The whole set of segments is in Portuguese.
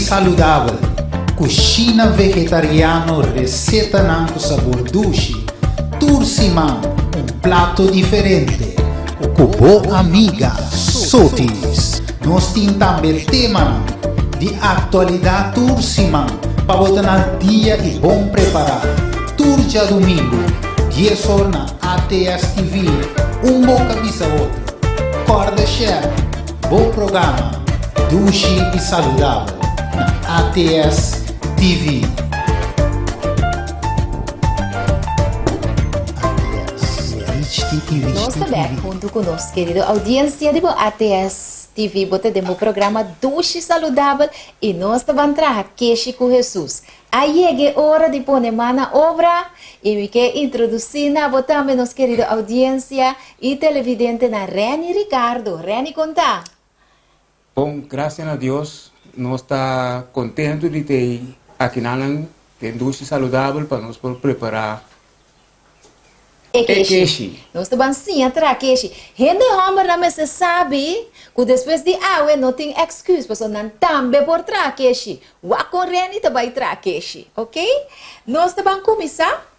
saudável. Cucina vegetariano, receita não com sabor doce. Turciman, prato diferente. Com boa amiga, Sotis. Nós temos também tema de atualidade Turciman, para botar no dia e bom preparar. Turja domingo, 10 horas na ATS TV, bom cabeça outro. Corda share, bom programa, doce e saudável, na ATS TV. Nós também, junto com nós, querido audiência de ATS TV, botamos o programa Doce e Saudável e nós também trazemos queijo com Jesus. Aí é hora de pôr mão na obra e eu quero introduzir na botamos nossa querida audiência e televidente na Reni Ricardo. Reni, conta. Bom, graças a Deus, nós estamos contentos de ter aqui na Doce e Saudável para nós preparar queijo. Nós estamos sim atrás queijo. Gente, homem, você sabe que depois de água não tem excuse, porque não também por trás queijo. O acorrente também traz queijo, ok? Nós estamos começar.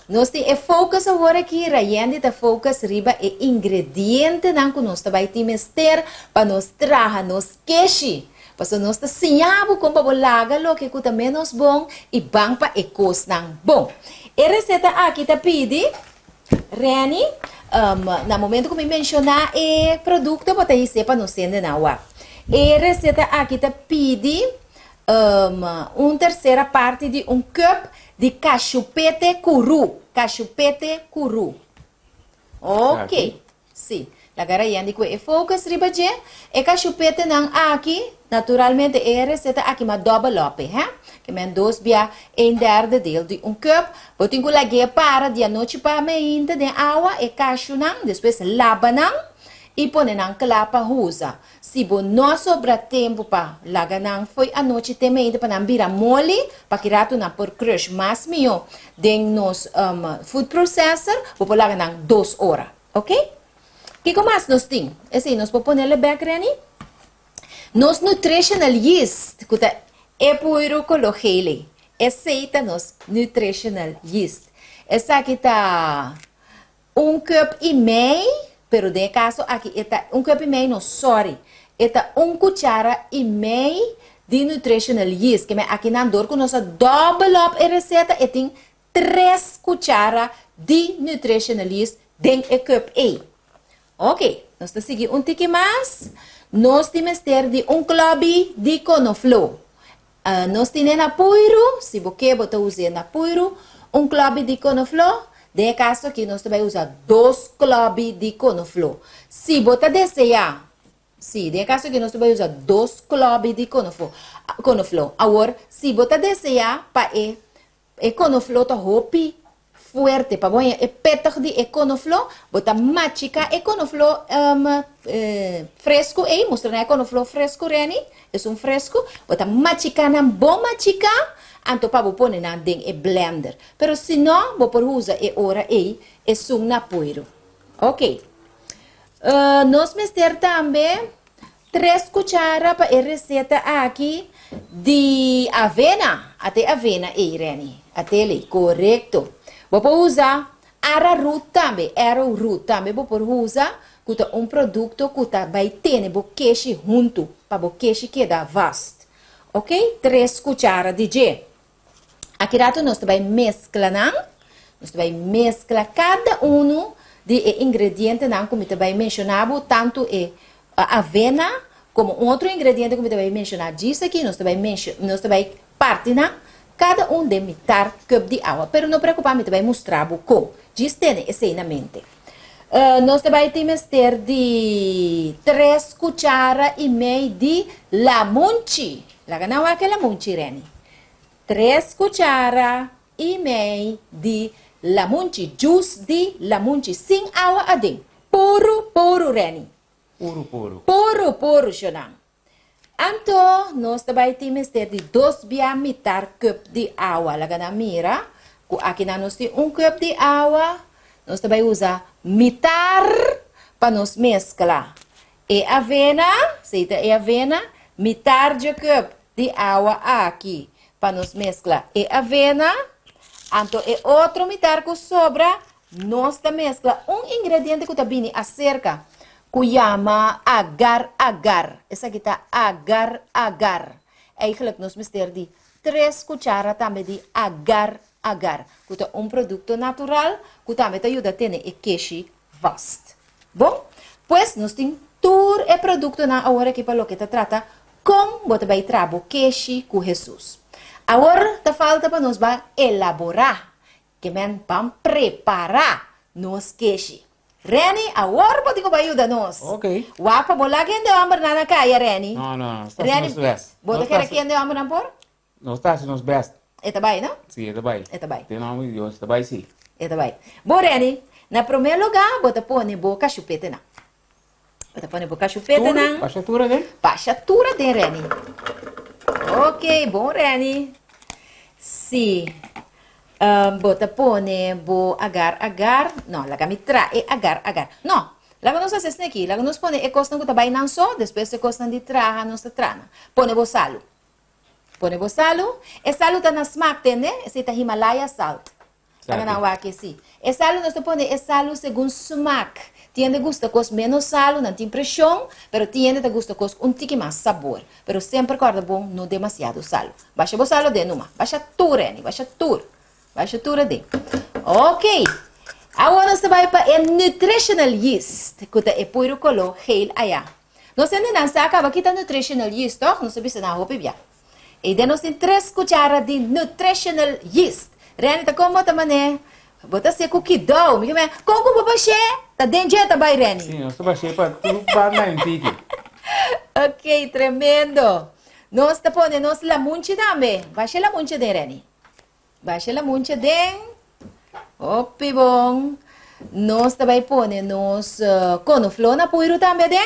Nós temos foco agora aqui, Rayane está foco riba e ingrediente não que nós também temos ter para nós trazer nos queijo. Porque nós estamos sinhando como para laga lo que é menos bom e bom para e cos não bom. A receita aqui está pedi Reni, no momento que me mencionar o produto, vou ter para não ser na água. A receita aqui está pedi uma terceira parte de cup de cachupete curu. Cachupete curu. Ok. Sim. Agora, Yandy, que é focus ribaje. E cachupete não aqui, naturalmente, a receita aqui uma double lope, hein? Que men dois bia derde deel de cup. Botin ko lagi para dia noite para meinta de água e cacho não, depois lava não e põe não clapa usa. Se bo não sobra tempo para laga não foi a noite temenda para não virar mole para que rato na por crush mas mio den nos food processor vou laga não 2 horas, ok? Que mais nós tem? Assim nós vou pôr ele back Reni. Nos nutritional yeast que é puro cologele. Aceita nos nutritional yeast. Essa aqui tá cup e meio, pero de caso aqui está cup e meio, não, sorry. Está cuchara e meio de nutritional yeast. Que aqui na dor com nossa double up a receita e tem 3 cucharas de nutritional yeast dentro do cup E. Ok, nós estamos seguindo tique mais. Nós temos ter de clube de conoflo. Nós temos apoio, se você botar usar apoio, clube de conoflo, de caso aqui nós também usar 2 clubes de conoflo. Se você desejar, sim, de caso aqui nós também usar 2 clubes de conoflo. Agora, se você desejar, para o conoflo tá hopi fuerte, para bom, é petar de conoflo, botar machica conoflo fresco, mostrar conoflo fresco, Reni, é fresco, botar machica na bom machica, anto para pôr na dentro blender. Pero se não, vou por usar ora é sum na poeiro. Ok. Nós mister também 3 cucharas para a receita aqui de avena, até avena Reni, até ali, correto. Vou usar arrowroot também, vou usar produto que vai ter queijo junto, para o queijo quedar vasto. Ok? 3 cucharas de G. Aqui nós vamos mesclar, nós vamos mesclar cada de ingredientes, como eu vai mencionar, tanto a avena, como outro ingrediente que eu vai mencionar disso aqui, nós vamos partir, cada de metade cup de água. Pero não preocupar, me vai mostrar como. Diz tem esse na mente. Nós também temos ter de 3 cucharas e meia de lamunchi. Lá não é aquela lamunchi, Reni. 3 cucharas e meia de lamunchi. Juice de lamunchi. Sem água adentro. Puro, Reni. Puro, Xonang. Anto, nós também temos ter de 2 metade cup de água. Lá na mira, aqui nós temos cup de água. Nós também usamos metade para nos mesclar. E avena, metade de cup de água aqui para nos mesclar e avena. Então, e outro mitar que sobra, nós mescla ingrediente que está vindo acerca, que chama agar-agar. Essa aqui está agar-agar. Eigenlijk nós mister de 3 cucharas também de agar-agar. Que é produto natural, que também ajuda a ter o queijo vasto. Bom, pues nós temos todo o produto na hora que para o que trata, como você vai trabalhar o queijo com Jesus. Agora, tá falta para nós elaborar, que men vamos preparar nos queijo. Reni, agora pode ajudar nós. Ok. Wapa bola quem deu amor na caia, Reni? Não, está Reni, nos best. você quer quem deu amor na por? Não está nos best. Está bem, não? Sim, está bem. Está bem. Tem nome de Deus, está bem sim. Está bem. Bom, Reni, na primeiro lugar, você põe boca chupeta, não. Você põe boca chupeta, não. Pachatura, né? Pachatura de Reni. Ok, bom, Reni. Sim. Bota pone bo agar-agar. Não, laga me trae agar-agar. Não, laga nós fazemos aqui. Laga nós pone e costa que tá bem não só, depois se costa de traja, nós trana. Pone bo salo. Pone bo salo. E salo tá na smack, né? Esse tá Himalaya salt. Laga na waki, sim. E salo nós pone e salo segundo smack. Tiene gusto com menos sal, não tem pressão, pero tiene gusto com tique mais sabor. Pero sempre guarda bom, não demasiado sal. Baixa o sal de numa, baixa tudo, Reni, baixa tudo. Baixa tudo de. Ok. Agora nós vai para o nutritional yeast, que é puro color heel aí. Nós ainda não saca, aqui tá nutritional yeast, toch? Nós sabemos na roupa bia. E daí nós tem 3 cucharas de nutritional yeast. Reni, tá como tá mané? Bota se cookie dough, me chama. Como que baixê? Tá dentro tá bem, Reni? Sim, nós baixei para tudo para na entidade. Ok, tremendo. Nós tá pondo nós la munchi também. Baixa la munchi de Reni. Baixa la munchi de. Opi bom. Nós também põe nós conoflor na puiro também de.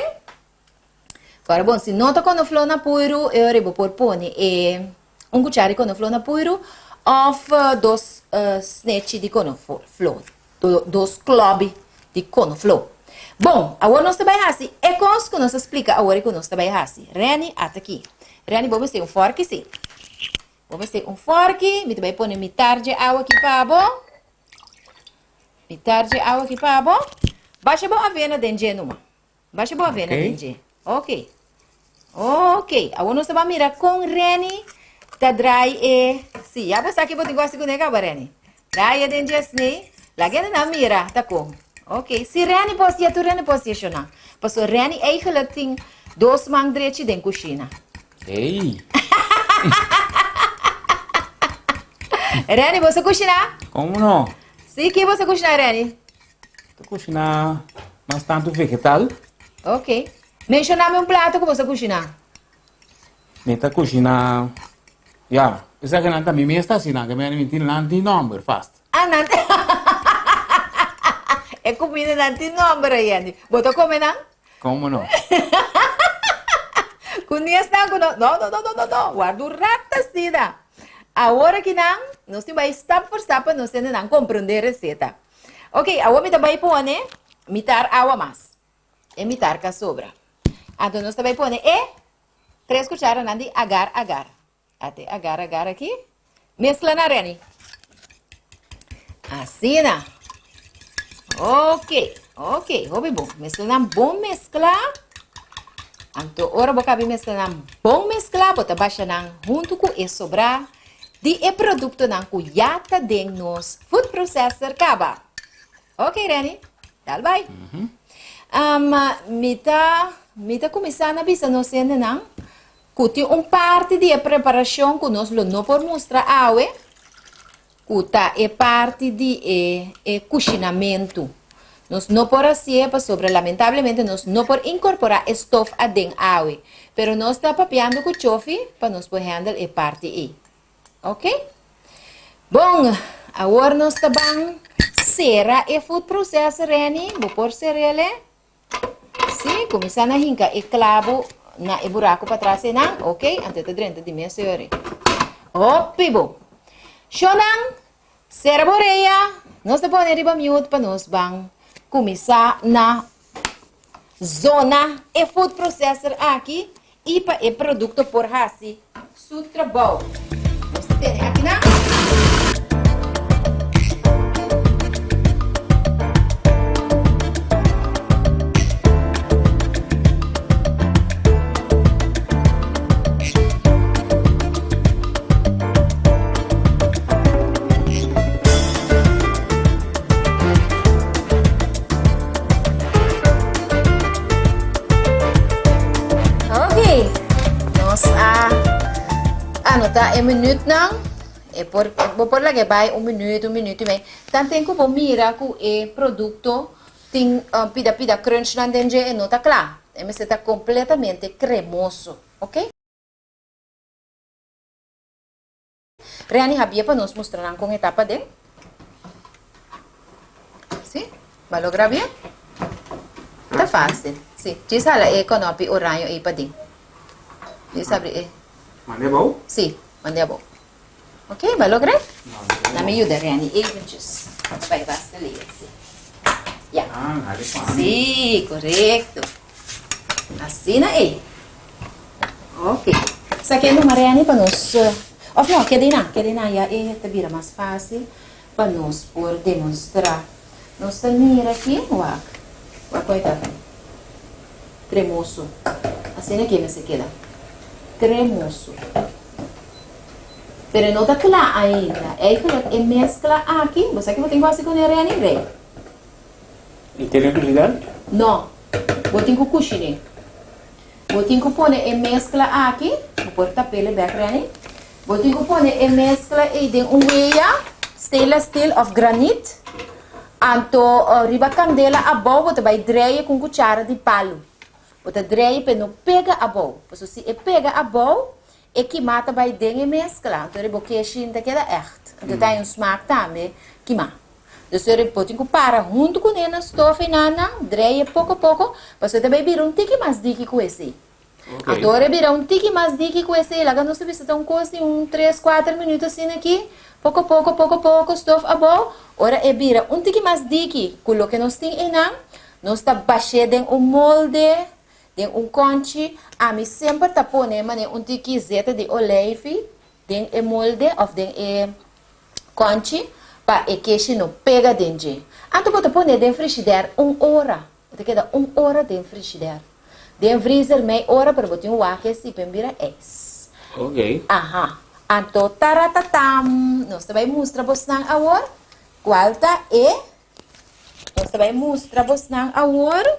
Agora bom, se não tá conoflor na puiro, eu ribo por pôr cuchara de conoflor na puiro. Of 2 snatch de conoflor, 2 club de conoflor. Bom, agora nós trabalhamos assim. É coisa que nós explica agora que nós trabalhamos assim. Reni, até aqui. Reni, vamos ter fork, sim. Vamos ter fork. Me também põe metade de água aqui para bom. Metade de água aqui para bom. Baixa boa avena dentro numa. Baixa boa avena dentro. Ok. Ok. Agora nós vamos mirar com Reni. Tá dry e sim, já você aqui pode gostar com nega Reni. Dry e dentro assim, lagando na mira, tá com. Ok, se Reni pode tu Reni pode chamar. Porque Reni eigenlijk tem 2 mandretes dentro da cozinha. Ei. Reni, você cozinha? Como não? Sim, que você cozinha, Reni? Estou cozinhando bastante vegetal. Ok. Menciona-me prato que você cozinha. Me está cozinhando. Ja, esa que nanta mi está assim, que me mentir nanti number fast. Ah, não. É comida não tem nome, Reni. Bota comer não? Como não? Conhece não? Não. Guarda rata sida. Agora que não, nós temos step por step, nós temos que compreender a receita. Ok, agora me também põe, mitar água mais. E mitar que sobra. Então nós também põe 3 cucharas de agar-agar. Até agar-agar aqui. Mescla na Reni. Assim, né? Ok. Houve bom. Mescla na bom mesclar. Então, ora vou caber mescla na bom mesclar. Bota baixa na junto com e sobrar. De produto na que já está dentro nos food processor acaba. Ok, Reni? Dá vai. Mita começar na bisa não sendo não. Que tem parte de preparação que nós não podemos mostrar agora. Que é parte de cozinamento. Nós não podemos fazer, sobre lamentavelmente, nós não podemos incorporar estofa dentro da água. Mas nós estamos papiando com o chofe para nós poder handle a parte aí. Ok? Bom, agora nós estamos será o food processor, Reni. Vou pôr ele. Sim, começar a hincar o clavo na buraco para trás, não? Ok? Antes de dentro de minha senhora. Bom. Shonang, serboreia. Nós estamos pondo riba miúdo para nós vamos começar na zona e food processor aqui e para o produto por assim Sutra bom. Vamos ter aqui na. Tá, minuto não, vou por lá que vai minuto e meio. Então tem que mira que o produto tem pida crunch na dentro e não tá claro. Mas está completamente cremoso, ok? Reani havia para nós mostrar com etapa de. Sim? Vai lograr bem? Tá fácil. Sim. Diz ela é quando o raio é para dentro. Diz abre Mande bom? Sim, mande bom. Ok, vai lograr? Não me ajuda, Reani. Eventes. Vai, basta ler. Yeah. Sim, correto. Assim aí. Ok. Isso aqui é uma Reani para nós. Oh, não, que na já é vira mais fácil para nós por demonstrar. Nós mira aqui, uau, coitado. Cremoso. Assim aqui me se queda. Cremoso. Pero não está claro ainda. É que mescla aqui. Você que tem quase com a Reani, Rei? E tem necessidade? Não. Vou ter que cozinhar. Vou ter que pôr a mescla aqui. Vou pôr tapete back, Reani. Vou ter que pôr a mescla e tem weia stainless steel of granite. Anto riba candela a bowl, você vai dreie com cuchara de palo. Você dreie para não pega a bowl. Porque se pega a bowl, é que mata vai dentro mescla. Então, o que é que é echt. Então, tem um smaak também que mata. Então, você pode para junto com ele na estofa e nana, dreie pouco a pouco, para você também virar tique mais dique com esse. Okay. Agora, virar tique mais dique com esse. Lá, não se vê um coisa de 3, 4 minutos assim aqui. Pouco a pouco, estofa a bowl. Ora, vira tique mais dique com o que nós temos aí, nós está baixando molde. Tem conche, a mim sempre tá pondo tique zeta de olive, tem molde of tem conche para que não pega dentro. Anto pode pôr dentro frigideira 1 hora. Você queda 1 hora dentro frigideira. Dentro freezer meia hora para botar waque se pembira es. Ok. Aha. Anto taratatam. Nós também mostra você agora. Qual tá nós também mostra você agora.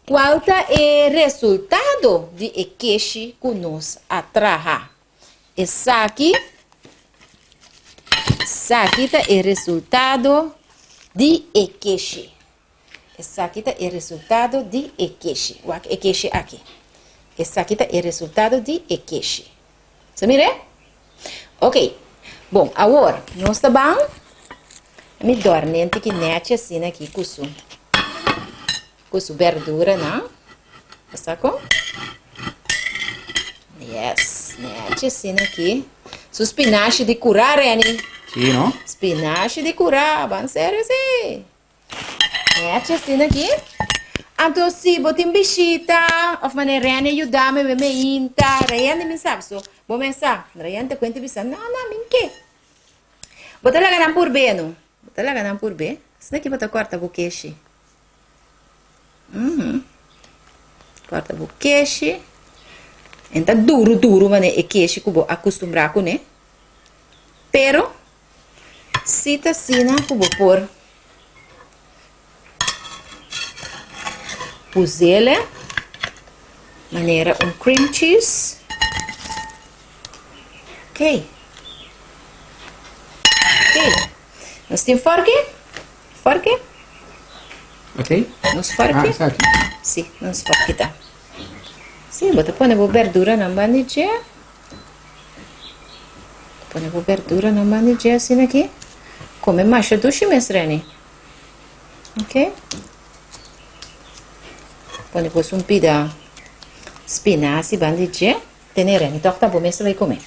Qual é o resultado de queijo que nós atraja? Essa aqui é o resultado de queijo. Essa aqui é o resultado de queijo. O queijo aqui. Essa aqui é o resultado de queijo. Você mira? Ok. Bom, agora, nós estamos me dormente que nete assim aqui com verdura, não? Sacou? Yes, nete assim aqui. Su spinache de curar, Reani. Sim, não? Spinache de curar, bem sério assim. Nete assim aqui. Então, se botem bichita, of maneira Reani ajudar-me, me inta, Reani me sabe, so, vou pensar, Reani te conta bisa, não, me que? Bota lá ganhar por bem, não? Bota lá ganhar por bem. Isso daqui bota corta o queijo. Corta o queijo. Então duro, mas é queijo que eu vou acostumbrar com, né? Pero, se tá assim, eu vou pôr pusele, maneira cream cheese. Ok. Nós temos forque? Ok. Nos forque? Está aqui. Sim, nos forque tá. Sim, bota põe a verdura na bandeja. Põe a verdura na bandeja assim aqui. Come macha do chimesreni. Ok? Põe depois pida spinaci bandeja. Tenereni, toca bom, mas vai comer.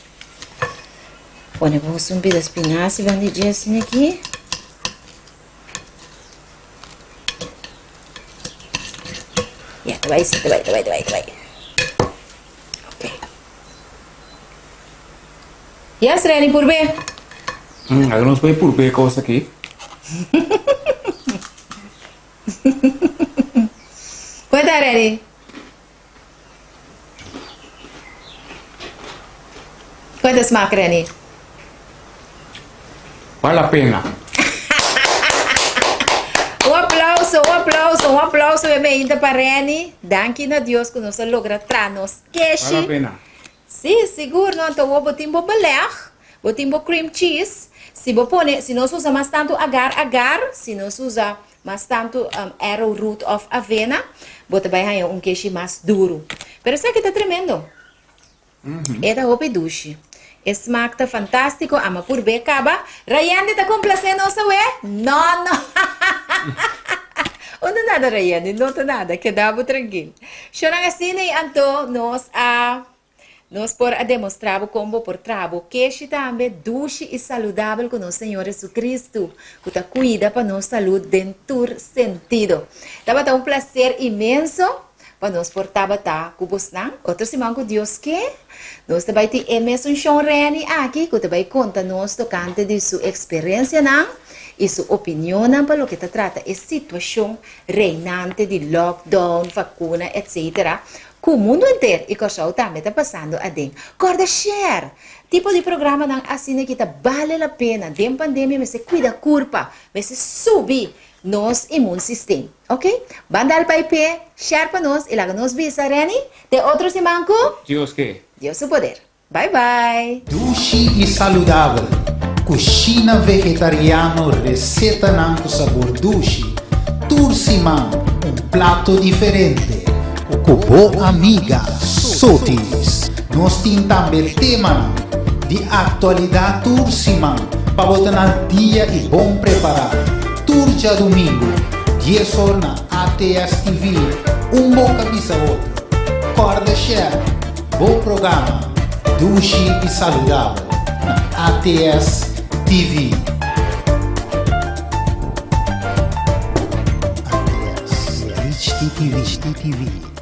Põe depois pida spinaci bandeja assim aqui. Vai. Ok. Yes, Reni, por bem. Agora nós vamos por ver coisa aqui. Cuenta, Reni. Quantas marcas, Reni? Vale a pena. Um aplauso bem-vindo para Reni. Danke a Deus que nós logra tranos queixe. Vale a pena. Sim, seguro, não então vou botar beleg, botar cream cheese. Se nós usa mais tanto agar, se nós usa mais tanto arrowroot of avena, bota vai um queixe mais duro. Pero sabe que tá tremendo? É da roupa duche. Esse smaak tá fantástico, ama por bem acaba. Rayane tá complacendo nossa ué? Não. Não nada, Rayane, não tá nada, quedava tranquilo. Chorang assim, então, nós por demonstrar como por trabo, que também doce e saudável com nosso Senhor Jesus Cristo, que tá cuida para nossa saúde dentro sentido. Tava um prazer imenso para nós por tá com você, outro semana com Deus que nós também tem Emerson Sean Reni aqui, que também conta nós tocante de sua experiência e sua opinião para o que trata a situação reinante de lockdown, vacuna, etc. Com o mundo inteiro e com o também está passando a dentro. Corda share, tipo de programa assim que vale a pena, dentro da pandemia, mas se cuida a curva, mas se subir nosso imun sistema, ok? Bandar para IP, share para nós e lá nos visa, Reni, de outro semana Deus que? Deus o poder. Bye, bye. Dushi e saudável. Cucina vegetariano, receita com sabor dushi. Tursimão, prato diferente. O boa amiga Sotis. Nós temos também tema de atualidade Tursimão para botar na dia e bom preparado. Turja domingo, 10 horas na ATS TV. Boca bisa outro. Corda share. Bom programa. Dushi e saudável. Na ATS TV. ATS. HTTV.